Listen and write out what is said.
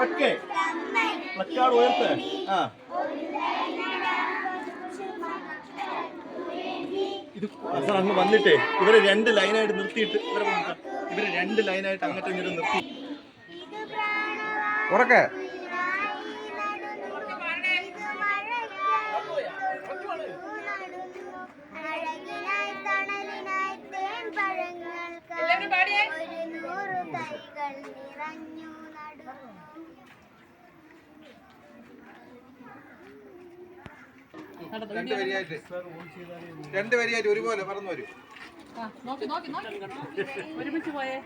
ഉറക്കെ പ്ലക്കാർഡ് ഉയർത്ത്. ആ ഇത് സാർ അങ്ങ് വന്നിട്ടേ ഇവരെ 2 ലൈനായിട്ട് നിർത്തിയിട്ട് ഇവരെ 2 ലൈനായിട്ട് അങ്ങോട്ട് ഇങ്ങോട്ട് നിർത്തി ഉറക്കെ. രണ്ട് വരിയായിട്ട് ഒരുപോലെ പറന്നു വരും. ഒരുമിച്ച് പോയേ